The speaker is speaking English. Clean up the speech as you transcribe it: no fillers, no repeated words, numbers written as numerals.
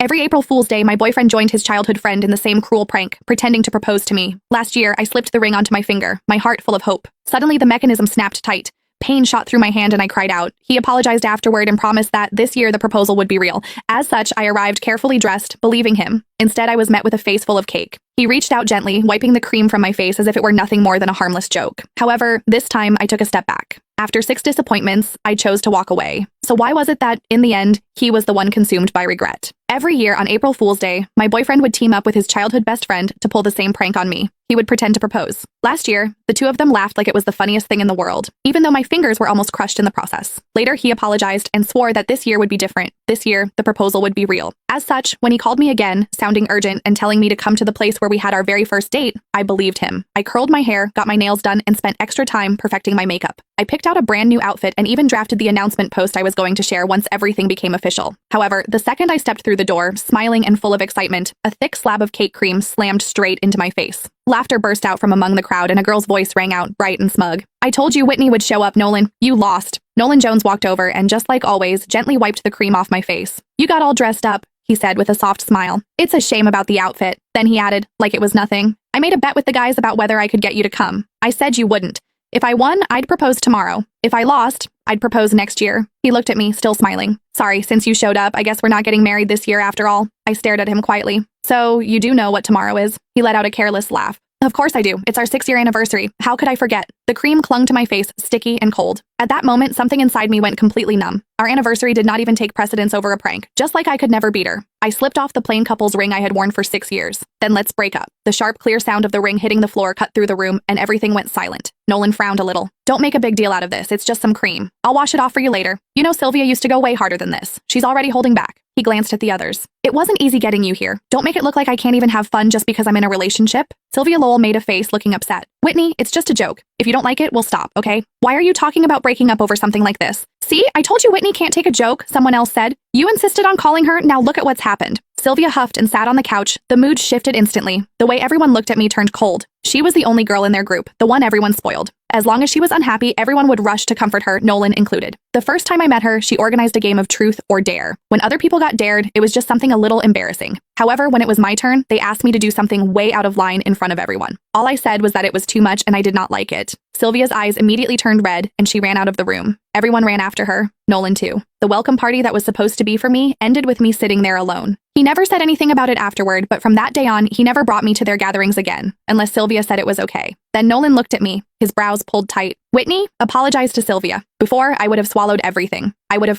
Every April Fool's Day, my boyfriend joined his childhood friend in the same cruel prank, pretending to propose to me. Last year, I slipped the ring onto my finger, my heart full of hope. Suddenly, the mechanism snapped tight. Pain shot through my hand and I cried out. He apologized afterward and promised that this year the proposal would be real. As such, I arrived carefully dressed, believing him. Instead, I was met with a face full of cake. He reached out gently, wiping the cream from my face as if it were nothing more than a harmless joke. However, this time I took a step back. After 6 disappointments, I chose to walk away. So why was it that, in the end, he was the one consumed by regret? Every year on April Fool's Day, my boyfriend would team up with his childhood best friend to pull the same prank on me. He would pretend to propose. Last year, the two of them laughed like it was the funniest thing in the world, even though my fingers were almost crushed in the process. Later, he apologized and swore that this year would be different. This year, the proposal would be real. As such, when he called me again, sounding urgent and telling me to come to the place where we had our very first date, I believed him. I curled my hair, got my nails done, and spent extra time perfecting my makeup. I picked out a brand new outfit and even drafted the announcement post I was going to share once everything became official. However, the second I stepped through the door, smiling and full of excitement, a thick slab of cake cream slammed straight into my face. Laughter burst out from among the crowd and a girl's voice rang out, bright and smug. "I told you Whitney would show up, Nolan. You lost." Nolan Jones walked over and, just like always, gently wiped the cream off my face. "You got all dressed up," he said with a soft smile. "It's a shame about the outfit." Then he added, like it was nothing, "I made a bet with the guys about whether I could get you to come. I said you wouldn't. If I won, I'd propose tomorrow. If I lost, I'd propose next year." He looked at me, still smiling. "Sorry, since you showed up, I guess we're not getting married this year after all." I stared at him quietly. "So, you do know what tomorrow is?" He let out a careless laugh. "Of course I do. It's our 6-year anniversary. How could I forget?" The cream clung to my face, sticky and cold. At that moment, something inside me went completely numb. Our anniversary did not even take precedence over a prank, just like I could never beat her. I slipped off the plain couple's ring I had worn for 6 years. "Then let's break up." The sharp, clear sound of the ring hitting the floor cut through the room, and everything went silent. Nolan frowned a little. "Don't make a big deal out of this. It's just some cream. I'll wash it off for you later. You know Sylvia used to go way harder than this. She's already holding back." He glanced at the others. "It wasn't easy getting you here. Don't make it look like I can't even have fun just because I'm in a relationship." Sylvia Lowell made a face, looking upset. "Whitney, it's just a joke. If you don't like it, we'll stop, okay? Why are you talking about breaking up over something like this?" "See, I told you Whitney can't take a joke," someone else said. "You insisted on calling her, now look at what's happened." Sylvia huffed and sat on the couch. The mood shifted instantly. The way everyone looked at me turned cold. She was the only girl in their group, the one everyone spoiled. As long as she was unhappy, everyone would rush to comfort her, Nolan included. The first time I met her, she organized a game of truth or dare. When other people got dared, it was just something a little embarrassing. However, when it was my turn, they asked me to do something way out of line in front of everyone. All I said was that it was too much and I did not like it. Sylvia's eyes immediately turned red and she ran out of the room. Everyone ran after her, Nolan too. The welcome party that was supposed to be for me ended with me sitting there alone. He never said anything about it afterward, but from that day on, he never brought me to their gatherings again, unless Sylvia said it was okay. Then Nolan looked at me, his brows pulled tight. "Whitney, apologize to Sylvia. Before, I would have swallowed everything. I would have